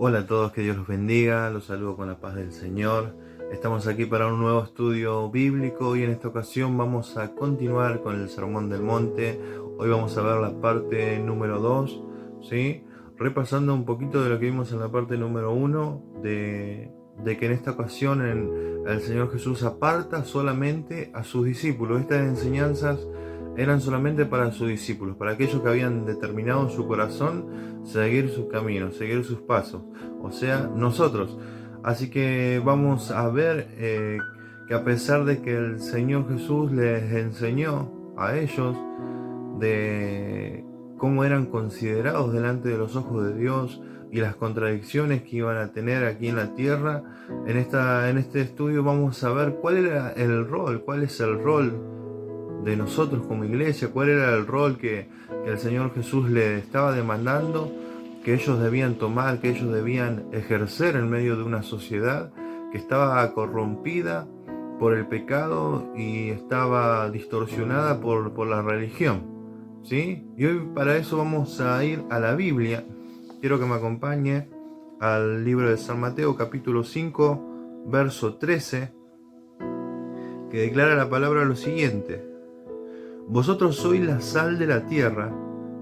Hola a todos, que Dios los bendiga, los saludo con la paz del Señor. Estamos aquí para un nuevo estudio bíblico y en esta ocasión vamos a continuar con el Sermón del Monte. Hoy vamos a ver la parte número 2, ¿sí? Repasando un poquito de lo que vimos en la parte número 1, de que en esta ocasión el Señor Jesús aparta solamente a sus discípulos. Estas enseñanzas eran solamente para sus discípulos, para aquellos que habían determinado en su corazón seguir sus caminos, seguir sus pasos, o sea, nosotros. Así que vamos a ver que a pesar de que el Señor Jesús les enseñó a ellos de cómo eran considerados delante de los ojos de Dios y las contradicciones que iban a tener aquí en la tierra, en este estudio vamos a ver cuál era el rol, cuál es el rol de nosotros como iglesia, cuál era el rol que el Señor Jesús le estaba demandando, que ellos debían tomar, que ellos debían ejercer en medio de una sociedad que estaba corrompida por el pecado y estaba distorsionada por la religión, ¿sí? Y hoy para eso vamos a ir a la Biblia. Quiero que me acompañe al libro de San Mateo, capítulo 5, verso 13, que declara la palabra lo siguiente: Vosotros sois la sal de la tierra,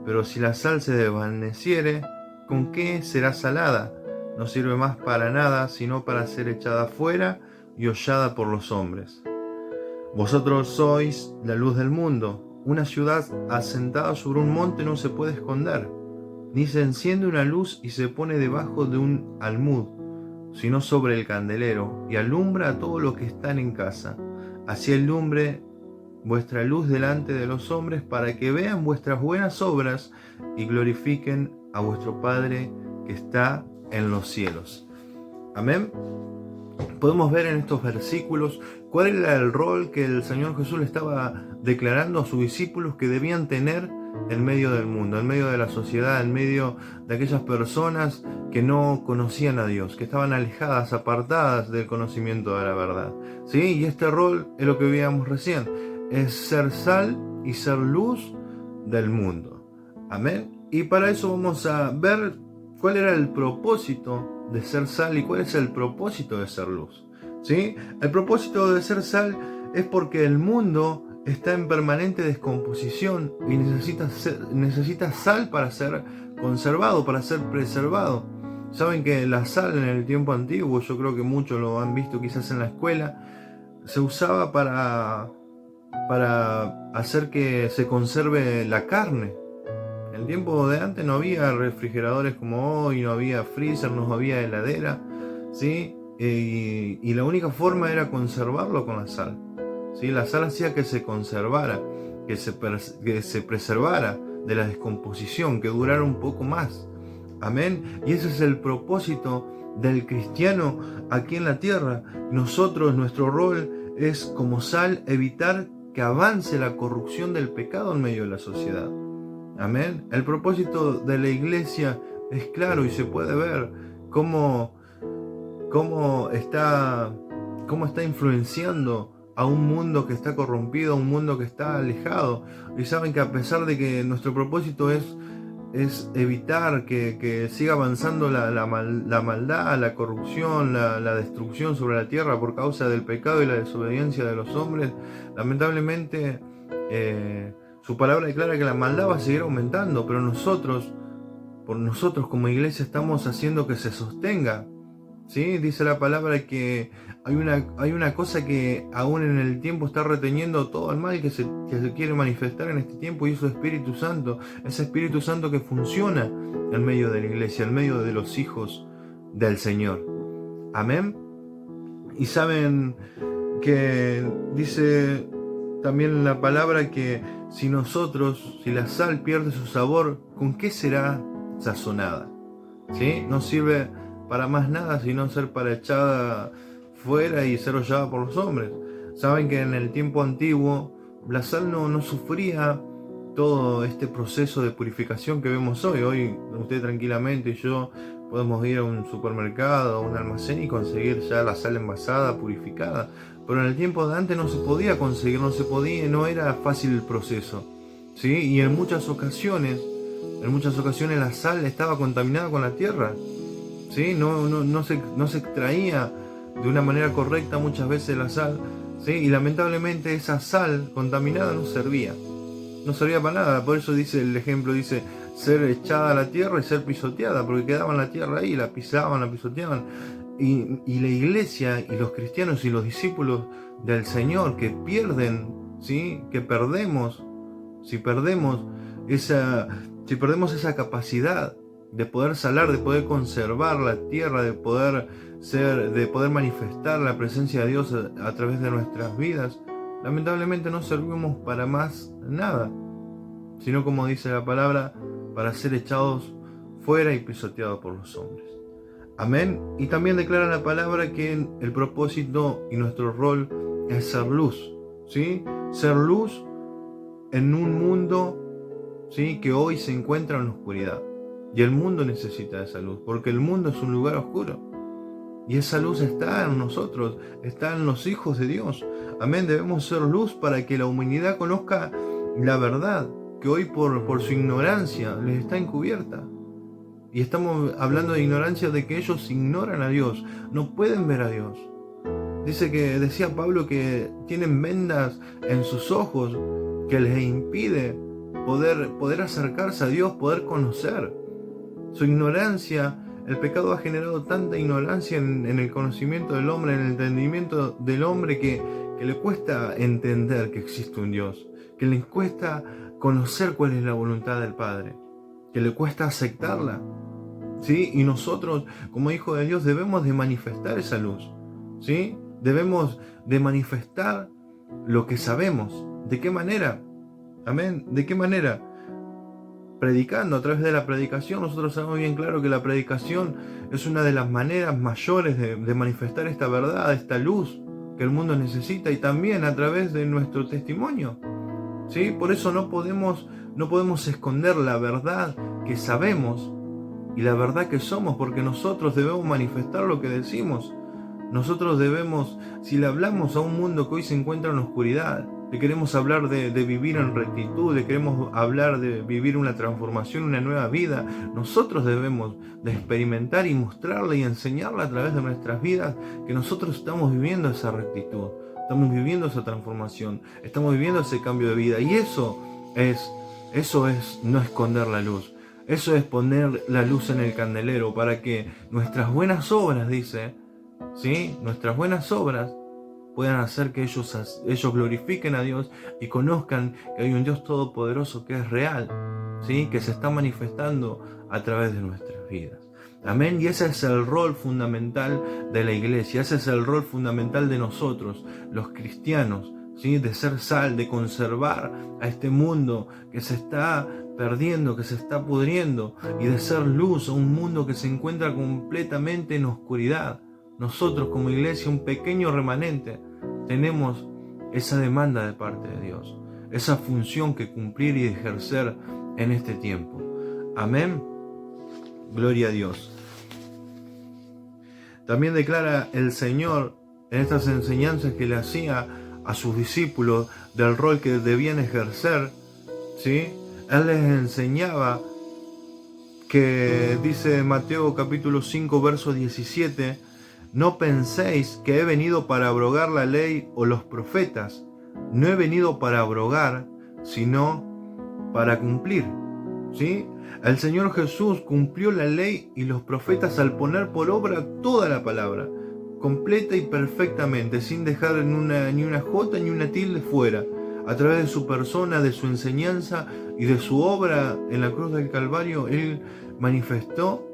pero si la sal se desvaneciere, ¿con qué será salada? No sirve más para nada, sino para ser echada fuera y hollada por los hombres. Vosotros sois la luz del mundo. Una ciudad asentada sobre un monte no se puede esconder, ni se enciende una luz y se pone debajo de un almud, sino sobre el candelero, y alumbra a todos los que están en casa. Así alumbre vuestra luz delante de los hombres, para que vean vuestras buenas obras y glorifiquen a vuestro Padre que está en los cielos. Amén. Podemos ver en estos versículos cuál era el rol que el Señor Jesús le estaba declarando a sus discípulos que debían tener en medio del mundo, en medio de la sociedad, en medio de aquellas personas que no conocían a Dios, que estaban alejadas, apartadas del conocimiento de la verdad, ¿sí? Y este rol es lo que veíamos recién, es ser sal y ser luz del mundo. Amén. Y para eso vamos a ver cuál era el propósito de ser sal y cuál es el propósito de ser luz, ¿sí? El propósito de ser sal es porque el mundo está en permanente descomposición y necesita sal para ser conservado, para ser preservado. Saben que la sal en el tiempo antiguo, yo creo que muchos lo han visto quizás en la escuela, se usaba para hacer que se conserve la carne. En el tiempo de antes no había refrigeradores como hoy, no había freezer, no había heladera, ¿sí? Y la única forma era conservarlo con la sal, ¿sí? La sal hacía que se conservara, que se preservara de la descomposición, que durara un poco más. Amén. Y ese es el propósito del cristiano aquí en la tierra. Nosotros, nuestro rol es como sal evitar que avance la corrupción del pecado en medio de la sociedad. Amén. El propósito de la iglesia es claro y se puede ver cómo está influenciando a un mundo que está corrompido, a un mundo que está alejado. Y saben que a pesar de que nuestro propósito es evitar que siga avanzando la maldad, la corrupción, la destrucción sobre la tierra por causa del pecado y la desobediencia de los hombres, lamentablemente su palabra declara que la maldad va a seguir aumentando, pero nosotros como iglesia estamos haciendo que se sostenga, ¿sí? Dice la palabra que hay una cosa que aún en el tiempo está reteniendo todo el mal que se quiere manifestar en este tiempo, y eso es Espíritu Santo, ese Espíritu Santo que funciona en medio de la iglesia, en medio de los hijos del Señor. Amén. Y saben que dice también la palabra que si la sal pierde su sabor, ¿con qué será sazonada? ¿Sí? No sirve para más nada sino ser para echada fuera y ser hollada por los hombres. Saben que en el tiempo antiguo la sal no sufría todo este proceso de purificación que vemos hoy. Hoy usted tranquilamente y yo podemos ir a un supermercado, a un almacén y conseguir ya la sal envasada, purificada. Pero en el tiempo de antes no se podía conseguir, no era fácil el proceso, ¿sí? Y en muchas ocasiones la sal estaba contaminada con la tierra. ¿sí? No se extraía de una manera correcta muchas veces la sal, ¿sí? Y lamentablemente esa sal contaminada no servía para nada. Por eso dice el ejemplo, dice ser echada a la tierra y ser pisoteada, porque quedaba en la tierra ahí, la pisaban, la pisoteaban. Y la iglesia y los cristianos y los discípulos del Señor que pierden, ¿sí? Que perdemos, si perdemos esa capacidad de poder salar, de poder conservar la tierra, de poder manifestar la presencia de Dios a través de nuestras vidas, lamentablemente no servimos para más nada, sino, como dice la palabra, para ser echados fuera y pisoteados por los hombres. Amén. Y también declara la palabra que el propósito y nuestro rol es ser luz, ¿sí? Ser luz en un mundo, ¿sí?, que hoy se encuentra en la oscuridad. Y el mundo necesita esa luz, porque el mundo es un lugar oscuro. Y esa luz está en nosotros, está en los hijos de Dios. Amén. Debemos ser luz para que la humanidad conozca la verdad, que hoy por su ignorancia les está encubierta. Y estamos hablando de ignorancia, de que ellos ignoran a Dios, no pueden ver a Dios. Decía Pablo que tienen vendas en sus ojos que les impide poder acercarse a Dios, poder conocer. Su ignorancia, el pecado ha generado tanta ignorancia en el conocimiento del hombre, en el entendimiento del hombre, que le cuesta entender que existe un Dios, que le cuesta conocer cuál es la voluntad del Padre, que le cuesta aceptarla, ¿sí? Y nosotros, como hijos de Dios, debemos de manifestar esa luz, ¿sí? Debemos de manifestar lo que sabemos. ¿De qué manera? Amén. ¿De qué manera? Predicando. A través de la predicación. Nosotros sabemos bien claro que la predicación es una de las maneras mayores de manifestar esta verdad, esta luz que el mundo necesita, y también a través de nuestro testimonio, ¿sí? Por eso no podemos esconder la verdad que sabemos y la verdad que somos, porque nosotros debemos manifestar lo que decimos. Nosotros debemos, si le hablamos a un mundo que hoy se encuentra en oscuridad, le queremos hablar de vivir en rectitud, le queremos hablar de vivir una transformación, una nueva vida, nosotros debemos de experimentar y mostrarle y enseñarle a través de nuestras vidas que nosotros estamos viviendo esa rectitud, estamos viviendo esa transformación, estamos viviendo ese cambio de vida. Y eso es no esconder la luz. Eso es poner la luz en el candelero para que nuestras buenas obras, dice, ¿sí?, nuestras buenas obras puedan hacer que ellos glorifiquen a Dios y conozcan que hay un Dios todopoderoso que es real, ¿sí?, que se está manifestando a través de nuestras vidas. Amén. Y ese es el rol fundamental de la iglesia, ese es el rol fundamental de nosotros, los cristianos, ¿sí?, de ser sal, de conservar a este mundo que se está perdiendo, que se está pudriendo, y de ser luz a un mundo que se encuentra completamente en oscuridad. Nosotros, como iglesia, un pequeño remanente, tenemos esa demanda de parte de Dios, esa función que cumplir y ejercer en este tiempo. Amén. Gloria a Dios. También declara el Señor en estas enseñanzas que le hacía a sus discípulos del rol que debían ejercer, ¿sí? Él les enseñaba que, dice Mateo capítulo 5, verso 17, no penséis que he venido para abrogar la ley o los profetas. No he venido para abrogar, sino para cumplir, ¿sí? El Señor Jesús cumplió la ley y los profetas al poner por obra toda la palabra, completa y perfectamente, sin dejar ni una jota ni una tilde fuera. A través de su persona, de su enseñanza y de su obra en la cruz del Calvario, Él manifestó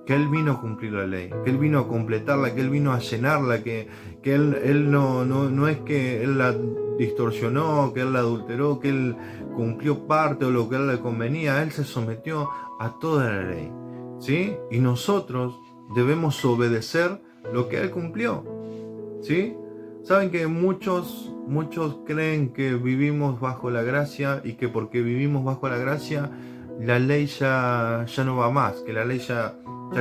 que Él vino a cumplir la ley, que Él vino a completarla, que Él vino a llenarla, que Él no es que Él la distorsionó, que Él la adulteró, que Él cumplió parte o lo que a Él le convenía. Él se sometió a toda la ley, ¿sí? Y nosotros debemos obedecer lo que Él cumplió, ¿sí? Saben que muchos creen que vivimos bajo la gracia y que porque vivimos bajo la gracia la ley ya no va más, que la ley ya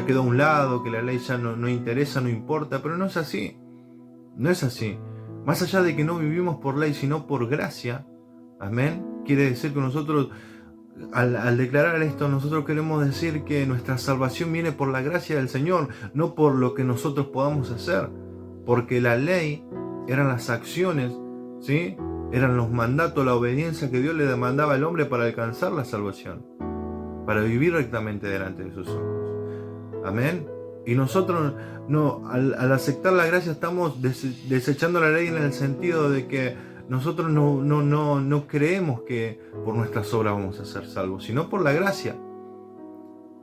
quedó a un lado, que la ley ya no interesa, no importa, pero no es así. No es así. Más allá de que no vivimos por ley, sino por gracia, amén, quiere decir que nosotros al declarar esto, nosotros queremos decir que nuestra salvación viene por la gracia del Señor, no por lo que nosotros podamos hacer. Porque la ley eran las acciones, ¿sí? Eran los mandatos, la obediencia que Dios le demandaba al hombre para alcanzar la salvación, para vivir rectamente delante de sus ojos. Amén. Y nosotros al aceptar la gracia estamos desechando la ley en el sentido de que nosotros no creemos que por nuestras obras vamos a ser salvos, sino por la gracia.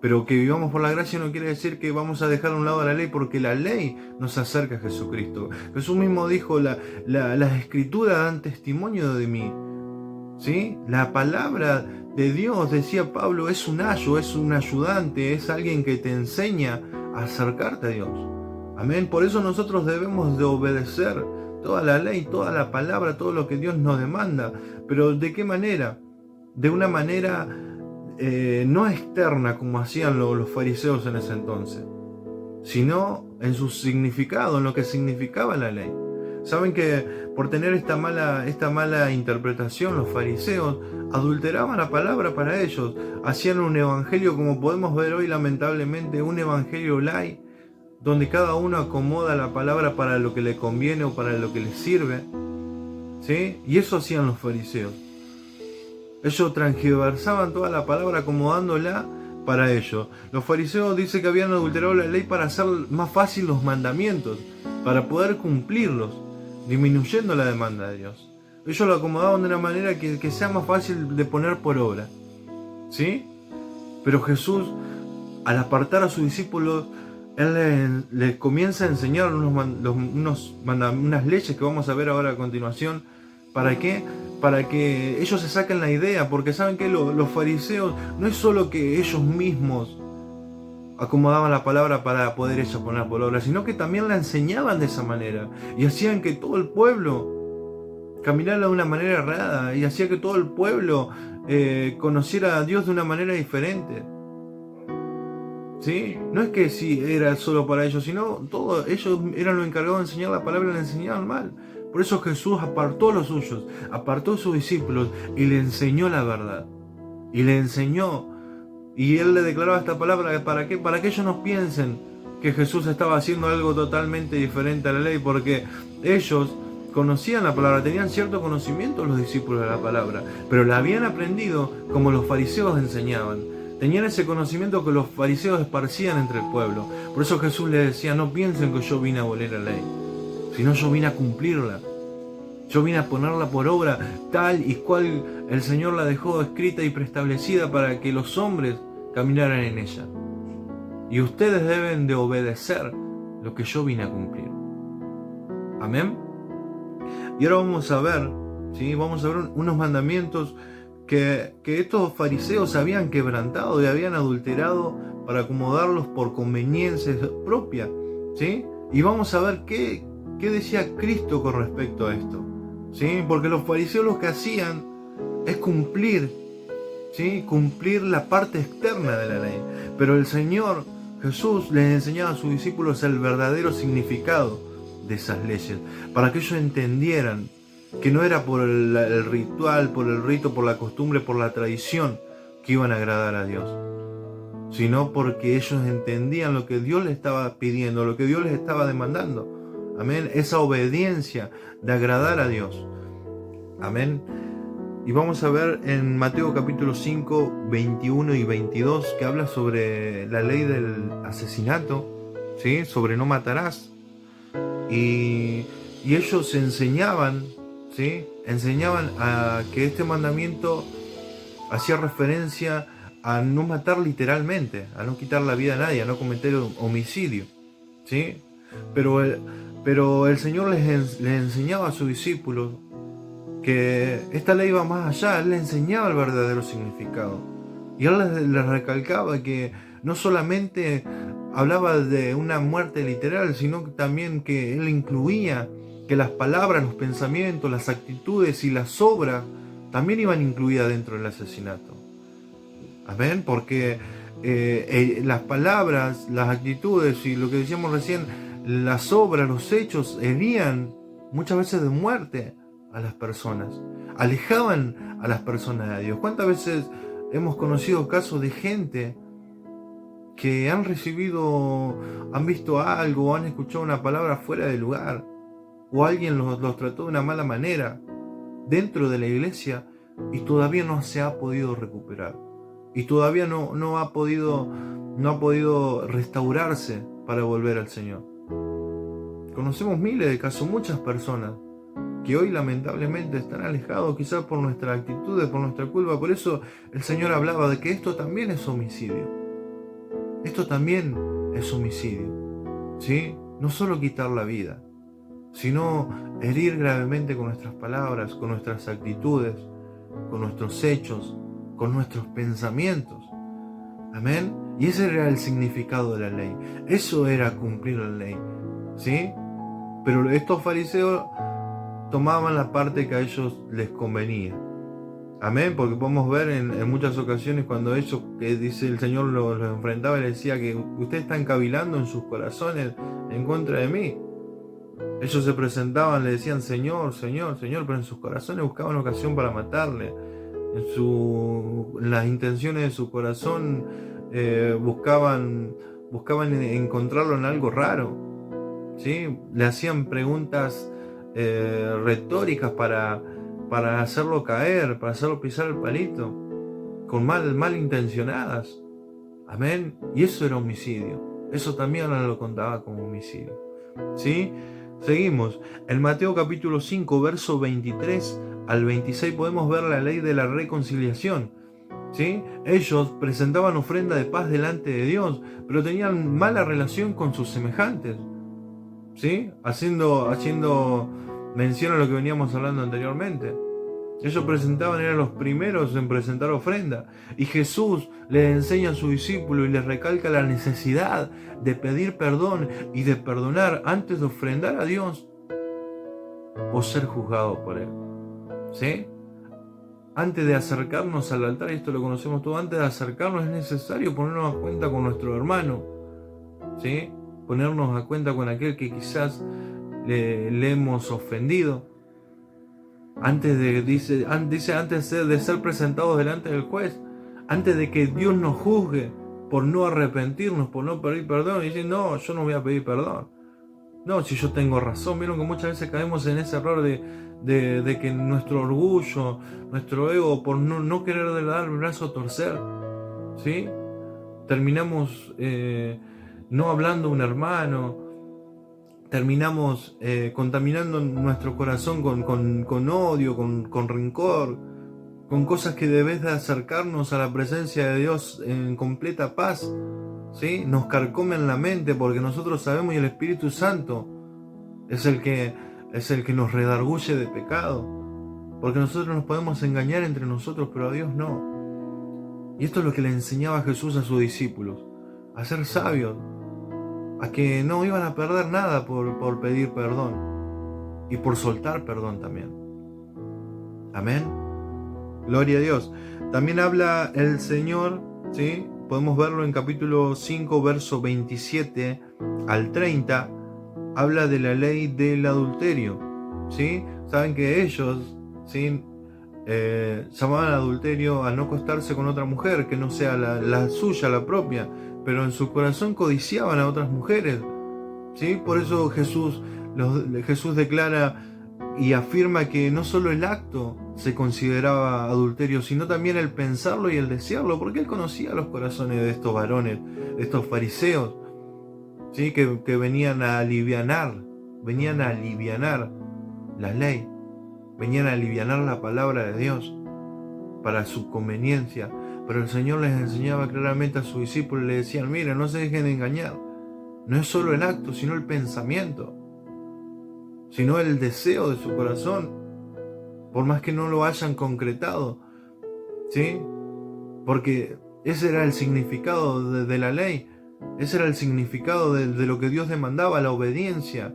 Pero que vivamos por la gracia no quiere decir que vamos a dejar a un lado la ley, porque la ley nos acerca a Jesucristo. Jesús mismo dijo, las escrituras dan testimonio de mí. ¿Sí? La palabra de Dios, decía Pablo, es un ayo, es un ayudante, es alguien que te enseña a acercarte a Dios. Amén. Por eso nosotros debemos de obedecer toda la ley, toda la palabra, todo lo que Dios nos demanda. Pero ¿de qué manera? De una manera no externa como hacían los fariseos en ese entonces, sino en su significado, en lo que significaba la ley. Saben que por tener esta mala interpretación, los fariseos adulteraban la palabra para ellos, hacían un evangelio, como podemos ver hoy lamentablemente, un evangelio light, donde cada uno acomoda la palabra para lo que le conviene o para lo que le sirve, ¿sí? Y eso hacían los fariseos. Ellos transgiversaban toda la palabra acomodándola para ellos. Los fariseos dicen que habían adulterado la ley para hacer más fácil los mandamientos, para poder cumplirlos, disminuyendo la demanda de Dios. Ellos lo acomodaban de una manera que sea más fácil de poner por obra, ¿sí? Pero Jesús, al apartar a sus discípulos, Él les comienza a enseñar unas leyes que vamos a ver ahora a continuación. ¿Para qué? Para que ellos se saquen la idea, porque saben que los fariseos no es solo que ellos mismos acomodaban la palabra para poder ella poner por obra, sino que también la enseñaban de esa manera y hacían que todo el pueblo caminara de una manera errada y hacía que todo el pueblo conociera a Dios de una manera diferente. ¿Sí? No es que sí era solo para ellos, sino todos ellos eran los encargados de enseñar la palabra y la enseñaban mal. Por eso Jesús apartó a los suyos, apartó a sus discípulos y le enseñó la verdad. Y le enseñó. Y Él le declaraba esta palabra, ¿para qué? Para que ellos no piensen que Jesús estaba haciendo algo totalmente diferente a la ley, porque ellos conocían la palabra, tenían cierto conocimiento los discípulos de la palabra, pero la habían aprendido como los fariseos enseñaban. Tenían ese conocimiento que los fariseos esparcían entre el pueblo. Por eso Jesús les decía, no piensen que yo vine a abolir la ley, sino yo vine a cumplirla. Yo vine a ponerla por obra tal y cual el Señor la dejó escrita y preestablecida para que los hombres caminaran en ella. Y ustedes deben de obedecer lo que yo vine a cumplir. Amén. Y ahora vamos a ver, ¿sí? Vamos a ver unos mandamientos que estos fariseos habían quebrantado y habían adulterado para acomodarlos por conveniencia propia, ¿sí? Y vamos a ver qué decía Cristo con respecto a esto, ¿sí? Porque los fariseos lo que hacían es cumplir, ¿sí? Cumplir la parte externa de la ley. Pero el Señor Jesús les enseñaba a sus discípulos el verdadero significado de esas leyes, para que ellos entendieran que no era por el ritual, por el rito, por la costumbre, por la tradición que iban a agradar a Dios, sino porque ellos entendían lo que Dios les estaba pidiendo, lo que Dios les estaba demandando. Amén. Esa obediencia de agradar a Dios. Amén. Y vamos a ver en Mateo capítulo 5, 21 y 22, que habla sobre la ley del asesinato, ¿sí? Sobre no matarás. Y ellos enseñaban, ¿sí? Enseñaban a que este mandamiento hacía referencia a no matar literalmente, a no quitar la vida a nadie, a no cometer homicidio, ¿sí? Pero el Señor les enseñaba a sus discípulos que esta ley iba más allá. Él les enseñaba el verdadero significado. Y Él les recalcaba que no solamente hablaba de una muerte literal, sino también que Él incluía que las palabras, los pensamientos, las actitudes y las obras también iban incluidas dentro del asesinato. Amén, porque las palabras, las actitudes y lo que decíamos recién, las obras, los hechos herían muchas veces de muerte a las personas, alejaban a las personas de Dios. ¿Cuántas veces hemos conocido casos de gente que han visto algo, o han escuchado una palabra fuera de lugar, o alguien los trató de una mala manera dentro de la iglesia y todavía no se ha podido recuperar. Y todavía no ha podido restaurarse para volver al Señor. Conocemos miles de casos, muchas personas que hoy lamentablemente están alejados, quizás por nuestras actitudes, por nuestra culpa. Por eso el Señor hablaba de que esto también es homicidio. Esto también es homicidio, ¿sí? No solo quitar la vida, sino herir gravemente con nuestras palabras, con nuestras actitudes, con nuestros hechos, con nuestros pensamientos. Amén. Y ese era el significado de la ley. Eso era cumplir la ley, ¿sí? Pero estos fariseos tomaban la parte que a ellos les convenía. Amén, porque podemos ver en muchas ocasiones cuando ellos, que dice el Señor, los enfrentaba y les decía que ustedes están cavilando en sus corazones en contra de mí. Ellos se presentaban, le decían Señor, Señor, Señor, pero en sus corazones buscaban ocasión para matarle. En las intenciones de su corazón buscaban encontrarlo en algo raro, ¿sí? Le hacían preguntas retóricas para hacerlo caer, para hacerlo pisar el palito, con mal intencionadas. Amén. Y eso era homicidio. Eso también lo contaba como homicidio, ¿sí? Seguimos. En Mateo capítulo 5, verso 23 al 26 podemos ver la ley de la reconciliación, ¿sí? Ellos presentaban ofrenda de paz delante de Dios, pero tenían mala relación con sus semejantes, ¿sí? Haciendo mención a lo que veníamos hablando anteriormente. Ellos eran los primeros en presentar ofrenda. Y Jesús les enseña a sus discípulos y les recalca la necesidad de pedir perdón y de perdonar antes de ofrendar a Dios o ser juzgado por Él, ¿sí? Antes de acercarnos al altar, y esto lo conocemos todos, antes de acercarnos es necesario ponernos a cuenta con nuestro hermano, ¿sí? Ponernos a cuenta con aquel que quizás le hemos ofendido. Antes de ser presentados delante del juez, antes de que Dios nos juzgue por no arrepentirnos, por no pedir perdón, y decir, no, yo no voy a pedir perdón. No, si yo tengo razón. Vieron que muchas veces caemos en ese error de que nuestro orgullo, nuestro ego, por no querer dar el brazo a torcer, ¿sí? Terminamos no hablando a un hermano, terminamos contaminando nuestro corazón con odio, con rencor, con cosas que debes de acercarnos a la presencia de Dios en completa paz, ¿sí? Nos carcomen la mente porque nosotros sabemos y el Espíritu Santo es el que nos redarguye de pecado, porque nosotros nos podemos engañar entre nosotros, pero a Dios no. Y esto es lo que le enseñaba Jesús a sus discípulos, a ser sabios, a que no iban a perder nada por pedir perdón y por soltar perdón también. Amén. Gloria a Dios. También habla el Señor, ¿sí? Podemos verlo en capítulo 5, verso 27 al 30. Habla de la ley del adulterio, ¿sí? Saben que ellos, ¿sí? Llamaban adulterio a no acostarse con otra mujer que no sea la suya, la propia, pero en su corazón codiciaban a otras mujeres, ¿sí? Por eso Jesús declara y afirma que no solo el acto se consideraba adulterio, sino también el pensarlo y el desearlo, porque Él conocía los corazones de estos varones, de estos fariseos, ¿sí? Que venían a alivianar la ley, venían a alivianar la palabra de Dios para su conveniencia. Pero el Señor les enseñaba claramente a sus discípulos, le decían, miren, no se dejen de engañar. No es solo el acto, sino el pensamiento, sino el deseo de su corazón, por más que no lo hayan concretado, ¿sí? Porque ese era el significado de la ley, ese era el significado de lo que Dios demandaba, la obediencia,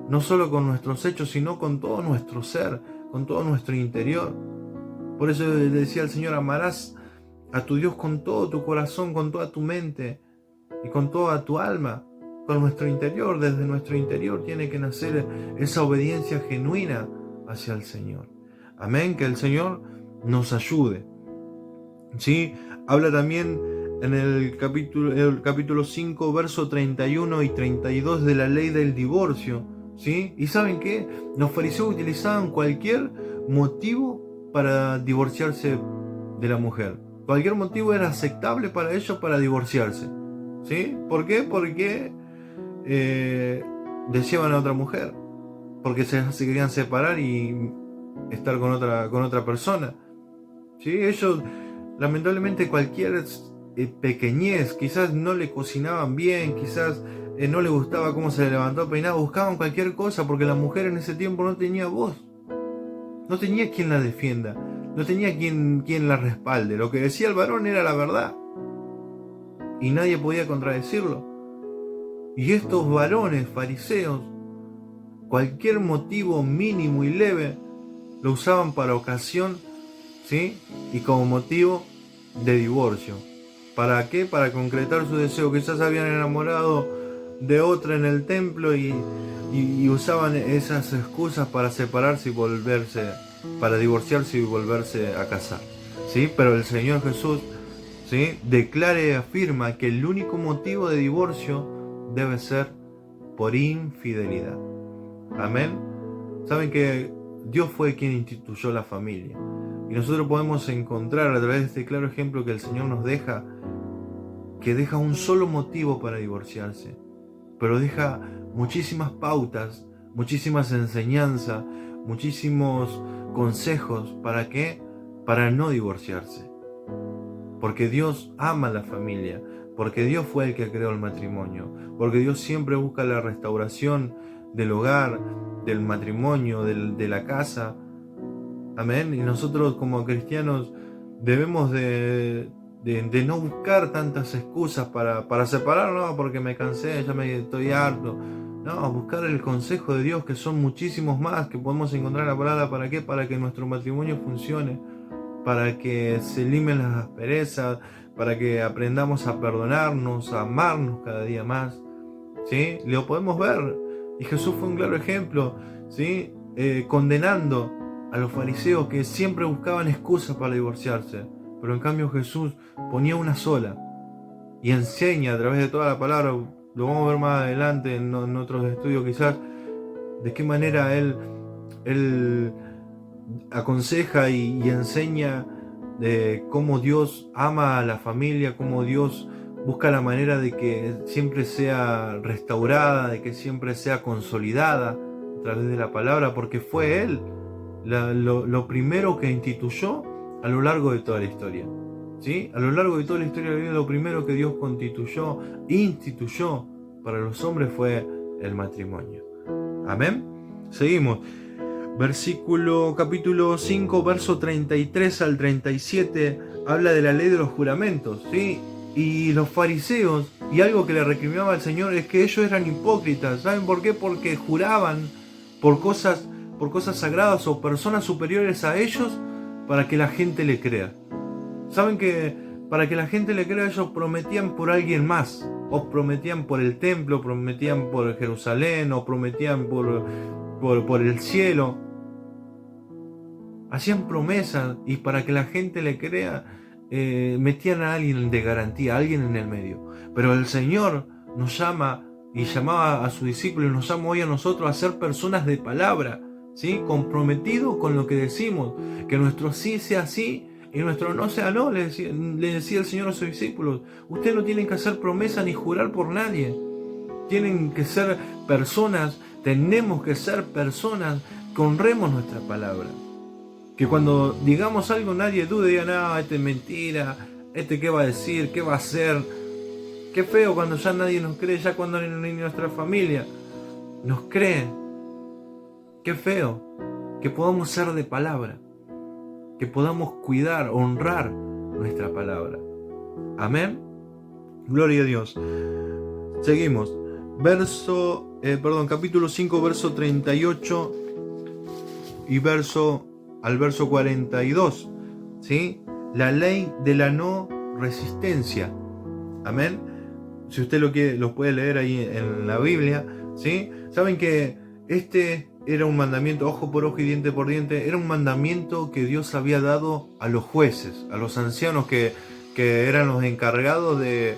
no solo con nuestros hechos, sino con todo nuestro ser, con todo nuestro interior. Por eso le decía al Señor, amarás a tu Dios con todo tu corazón, con toda tu mente y con toda tu alma, con nuestro interior. Desde nuestro interior tiene que nacer esa obediencia genuina hacia el Señor. Amén, que el Señor nos ayude. ¿sí? Habla también en el capítulo 5, verso 31 y 32 de la ley del divorcio, ¿sí? ¿Y saben qué? Los fariseos utilizaban cualquier motivo para divorciarse de la mujer. Cualquier motivo era aceptable para ellos para divorciarse, ¿sí? ¿Por qué? Porque deseaban a otra mujer, porque se querían separar y estar con otra persona, ¿sí? Ellos, lamentablemente, cualquier pequeñez, quizás no le cocinaban bien, quizás no le gustaba cómo se levantó peinado, buscaban cualquier cosa porque la mujer en ese tiempo no tenía voz, no tenía quien la defienda, no tenía quien la respalde. Lo que decía el varón era la verdad y nadie podía contradecirlo. Y estos varones fariseos, cualquier motivo mínimo y leve, lo usaban para ocasión, ¿sí? Y como motivo de divorcio. ¿Para qué? Para concretar su deseo. Quizás habían enamorado de otra en el templo y usaban esas excusas para separarse y volverse, para divorciarse y volverse a casar, ¿sí? Pero el Señor Jesús, ¿sí?, declara y afirma que el único motivo de divorcio debe ser por infidelidad. Amén. Saben que Dios fue quien instituyó la familia. Y nosotros podemos encontrar a través de este claro ejemplo que el Señor nos deja, que deja un solo motivo para divorciarse, pero deja muchísimas pautas, muchísimas enseñanzas, muchísimos consejos. ¿Para qué? Para no divorciarse. Porque Dios ama la familia, porque Dios fue el que creó el matrimonio, porque Dios siempre busca la restauración del hogar, del matrimonio, de la casa. Amén. Y nosotros como cristianos debemos de no buscar tantas excusas para separarnos, no, porque me cansé, ya me estoy harto. No, buscar el consejo de Dios, que son muchísimos más, que podemos encontrar en la palabra. ¿Para qué? Para que nuestro matrimonio funcione, para que se eliminen las asperezas, para que aprendamos a perdonarnos, a amarnos cada día más, ¿sí? Lo podemos ver, y Jesús fue un claro ejemplo, ¿sí? Condenando a los fariseos que siempre buscaban excusas para divorciarse, pero en cambio Jesús ponía una sola y enseña a través de toda la palabra. Lo vamos a ver más adelante en otros estudios quizás, de qué manera Él aconseja y enseña de cómo Dios ama a la familia, cómo Dios busca la manera de que siempre sea restaurada, de que siempre sea consolidada a través de la palabra, porque fue Él lo primero que instituyó a lo largo de toda la historia, ¿sí? A lo largo de toda la historia de la vida, lo primero que Dios instituyó para los hombres fue el matrimonio. Amén. Seguimos. Capítulo 5, verso 33 al 37, habla de la ley de los juramentos, ¿sí? Y los fariseos, y algo que le recriminaba al Señor es que ellos eran hipócritas. ¿Saben por qué? Porque juraban por cosas sagradas o personas superiores a ellos para que la gente le crea. ¿Saben que para que la gente le crea ellos prometían por alguien más? O prometían por el templo, prometían por Jerusalén, o prometían por el cielo. Hacían promesas y para que la gente le crea, metían a alguien de garantía, a alguien en el medio. Pero el Señor nos llama y llamaba a sus discípulos, nos llama hoy a nosotros a ser personas de palabra, ¿sí? Comprometidos con lo que decimos, que nuestro sí sea sí y nuestro no sea no. Le decía el Señor a sus discípulos: ustedes no tienen que hacer promesas ni jurar por nadie. Tienen que ser personas, tenemos que ser personas que honremos nuestra palabra. Que cuando digamos algo nadie dude, diga: no, este es mentira, este qué va a decir, qué va a hacer. Qué feo cuando ya nadie nos cree, ya cuando ni nuestra familia nos cree. Qué feo que podamos ser de palabra, que podamos cuidar, honrar nuestra palabra. Amén. Gloria a Dios. Seguimos. Capítulo 5, verso 38 y al verso 42, ¿sí? La ley de la no resistencia. Amén. Si usted lo puede leer ahí en la Biblia, ¿sí? Saben que este era un mandamiento, ojo por ojo y diente por diente, era un mandamiento que Dios había dado a los jueces, a los ancianos que eran los encargados de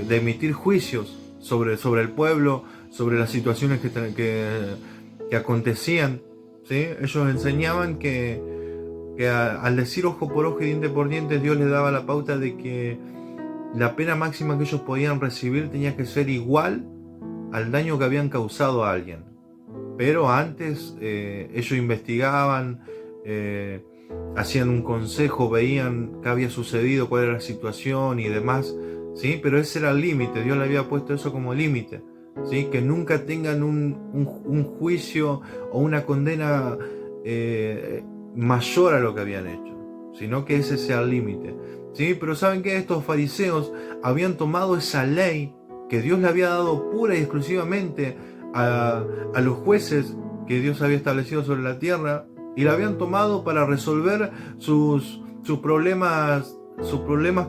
emitir juicios sobre el pueblo, sobre las situaciones que acontecían. ¿Sí? Ellos enseñaban que al decir ojo por ojo y diente por diente, Dios les daba la pauta de que la pena máxima que ellos podían recibir tenía que ser igual al daño que habían causado a alguien. Pero antes ellos investigaban, hacían un consejo, veían qué había sucedido, cuál era la situación y demás, ¿sí? Pero ese era el límite, Dios le había puesto eso como límite, ¿sí? Que nunca tengan un juicio o una condena mayor a lo que habían hecho, sino que ese sea el límite, ¿sí? Pero ¿saben qué? Estos fariseos habían tomado esa ley que Dios le había dado pura y exclusivamente a los jueces que Dios había establecido sobre la tierra, y la habían tomado para resolver sus problemas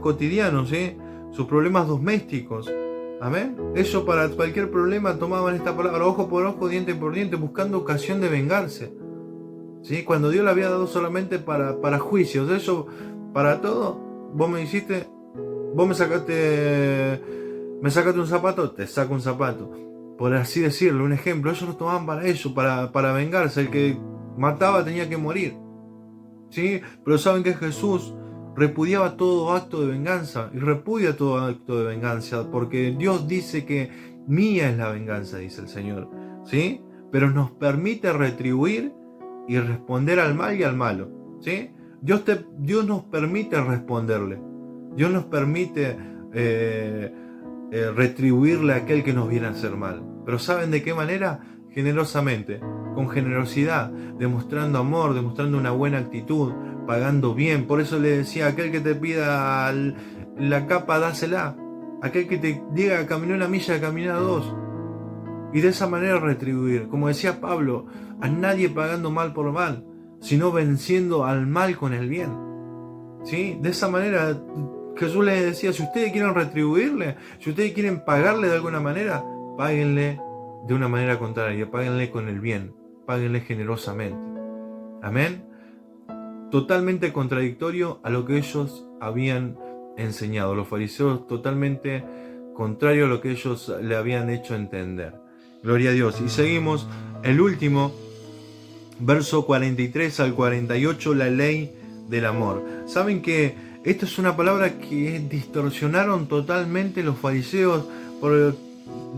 cotidianos, ¿sí? Sus problemas domésticos. Amén. Ellos para cualquier problema tomaban esta palabra, ojo por ojo, diente por diente, buscando ocasión de vengarse, ¿sí? Cuando Dios la había dado solamente para juicios. Eso, para todo, vos me hiciste, vos me sacaste un zapato, te saco un zapato. Por así decirlo, un ejemplo, ellos lo tomaban para eso, para vengarse. El que mataba tenía que morir, ¿sí? Pero saben que Jesús repudiaba todo acto de venganza, y repudia todo acto de venganza, porque Dios dice que mía es la venganza, dice el Señor, ¿sí? Pero nos permite retribuir y responder al mal y al malo, ¿sí? Dios nos permite responderle, Dios nos permite retribuirle a aquel que nos viene a hacer mal. Pero ¿saben de qué manera? Generosamente, con generosidad, demostrando amor, demostrando una buena actitud, pagando bien. Por eso le decía, aquel que te pida la capa, dásela. Aquel que te diga caminar una milla, camina dos. Y de esa manera retribuir. Como decía Pablo, a nadie pagando mal por mal, sino venciendo al mal con el bien, ¿sí? De esa manera Jesús les decía, si ustedes quieren retribuirle, si ustedes quieren pagarle de alguna manera, páguenle de una manera contraria, páguenle con el bien, páguenle generosamente. Amén. Totalmente contradictorio a lo que ellos habían enseñado. Los fariseos, totalmente contrario a lo que ellos le habían hecho entender. Gloria a Dios. Y seguimos el último, verso 43 al 48, la ley del amor. Saben que esta es una palabra que distorsionaron totalmente los fariseos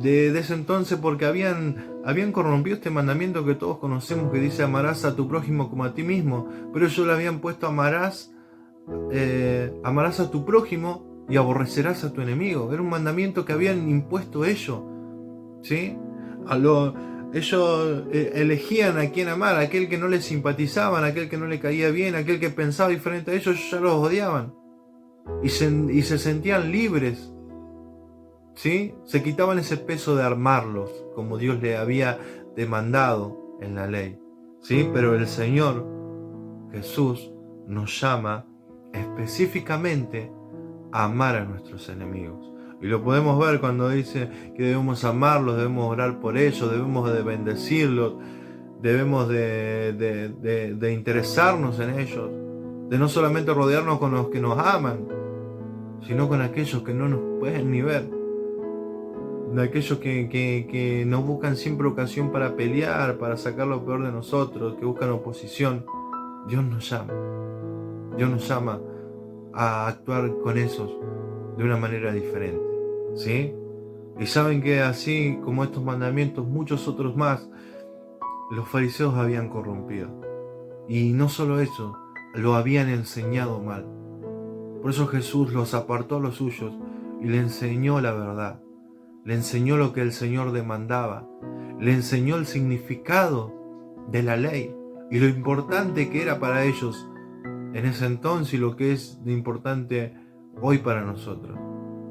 de ese entonces, porque habían corrompido este mandamiento que todos conocemos, que dice amarás a tu prójimo como a ti mismo, pero ellos le habían puesto amarás a tu prójimo y aborrecerás a tu enemigo. Era un mandamiento que habían impuesto ellos, ¿sí? Ellos elegían a quién amar, aquel que no les simpatizaban, aquel que no le caía bien, aquel que pensaba diferente a ellos ya los odiaban y se sentían libres, ¿sí? Se quitaban ese peso de armarlos como Dios le había demandado en la ley, ¿sí? Pero el Señor Jesús nos llama específicamente a amar a nuestros enemigos. Y lo podemos ver cuando dice que debemos amarlos, debemos orar por ellos, debemos de bendecirlos, debemos de interesarnos en ellos, de no solamente rodearnos con los que nos aman, sino con aquellos que no nos pueden ni ver, de aquellos que nos buscan siempre ocasión para pelear, para sacar lo peor de nosotros, que buscan oposición. Dios nos llama a actuar con esos de una manera diferente, ¿sí? Y saben que así como estos mandamientos, muchos otros más, los fariseos habían corrompido. Y no solo eso, lo habían enseñado mal. Por eso Jesús los apartó a los suyos y le enseñó la verdad. Le enseñó lo que el Señor demandaba. Le enseñó el significado de la ley y lo importante que era para ellos en ese entonces y lo que es de importante hoy para nosotros.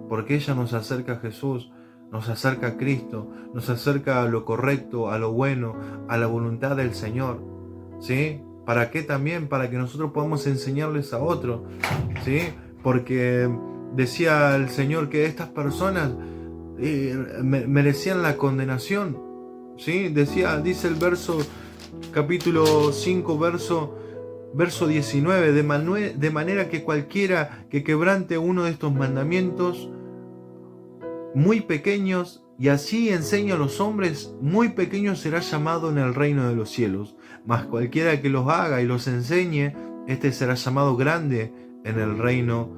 Porque ella nos acerca a Jesús, nos acerca a Cristo, nos acerca a lo correcto, a lo bueno, a la voluntad del Señor, ¿sí? ¿Para qué también? Para que nosotros podamos enseñarles a otros, ¿sí? Porque decía el Señor que estas personas merecían la condenación, ¿sí? Dice el capítulo 5, verso 19, de manera que cualquiera que quebrante uno de estos mandamientos muy pequeños, y así enseña a los hombres, muy pequeño será llamado en el reino de los cielos. Mas cualquiera que los haga y los enseñe, este será llamado grande en el reino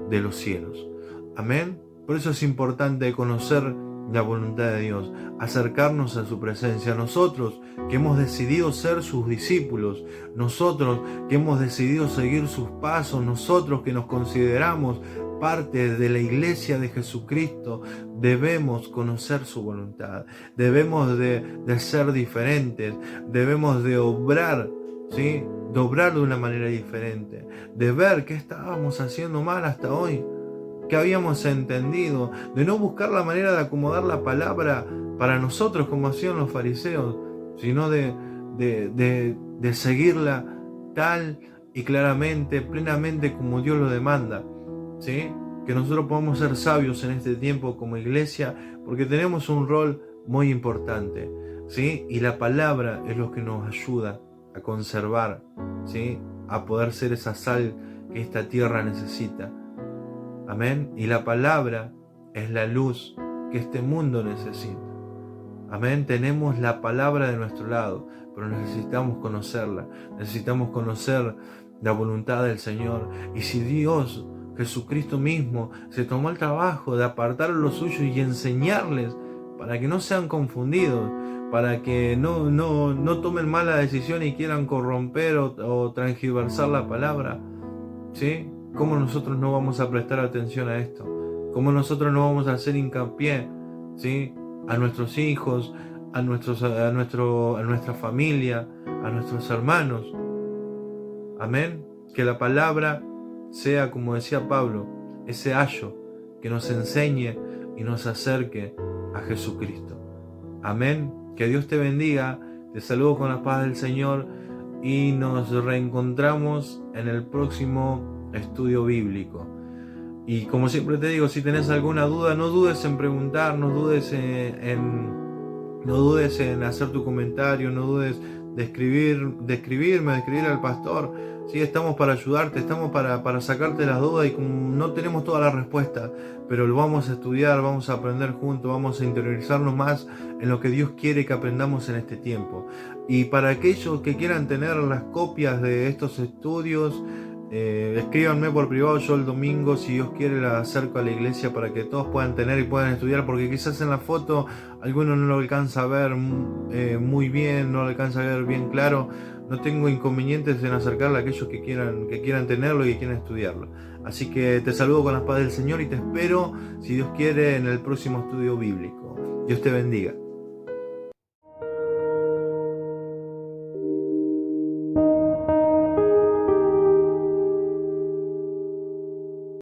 de los cielos. Amén. Por eso es importante conocer la voluntad de Dios, acercarnos a su presencia. Nosotros que hemos decidido ser sus discípulos, nosotros que hemos decidido seguir sus pasos, nosotros que nos consideramos parte de la iglesia de Jesucristo, debemos conocer su voluntad, debemos de ser diferentes, debemos de obrar, ¿sí? De obrar de una manera diferente, de ver qué estábamos haciendo mal hasta hoy, qué habíamos entendido, de no buscar la manera de acomodar la palabra para nosotros como hacían los fariseos, sino de seguirla tal y claramente, plenamente como Dios lo demanda. ¿Sí? Que nosotros podamos ser sabios en este tiempo como iglesia, porque tenemos un rol muy importante, ¿sí? Y la palabra es lo que nos ayuda a conservar, ¿sí? A poder ser esa sal que esta tierra necesita. Amén. Y la palabra es la luz que este mundo necesita. Amén. Tenemos la palabra de nuestro lado, pero necesitamos conocerla. Necesitamos conocer la voluntad del Señor. Y si Dios, Jesucristo mismo, se tomó el trabajo de apartar a los suyos y enseñarles para que no sean confundidos, para que no tomen mala decisión y quieran corromper o transgiversar la palabra, ¿sí? ¿Cómo nosotros no vamos a prestar atención a esto? ¿Cómo nosotros no vamos a hacer hincapié, ¿sí? A nuestros hijos, a nuestra familia, a nuestros hermanos? Amén. Que la palabra sea, como decía Pablo, ese ayo que nos enseñe y nos acerque a Jesucristo. Amén. Que Dios te bendiga. Te saludo con la paz del Señor y nos reencontramos en el próximo estudio bíblico. Y como siempre te digo, si tenés alguna duda, no dudes en preguntar, no dudes en hacer tu comentario, no dudes de escribir al pastor. Sí, estamos para ayudarte, estamos para sacarte las dudas, y no tenemos todas las respuestas, pero lo vamos a estudiar, vamos a aprender juntos, vamos a interiorizarnos más en lo que Dios quiere que aprendamos en este tiempo. Y para aquellos que quieran tener las copias de estos estudios, escríbanme por privado. Yo el domingo, si Dios quiere, la acerco a la iglesia para que todos puedan tener y puedan estudiar, porque quizás en la foto alguno no lo alcanza a ver muy bien, no lo alcanza a ver bien claro. No tengo inconvenientes en acercarle a aquellos que quieran tenerlo y que quieran estudiarlo. Así que te saludo con la paz del Señor y te espero, si Dios quiere, en el próximo estudio bíblico. Dios te bendiga.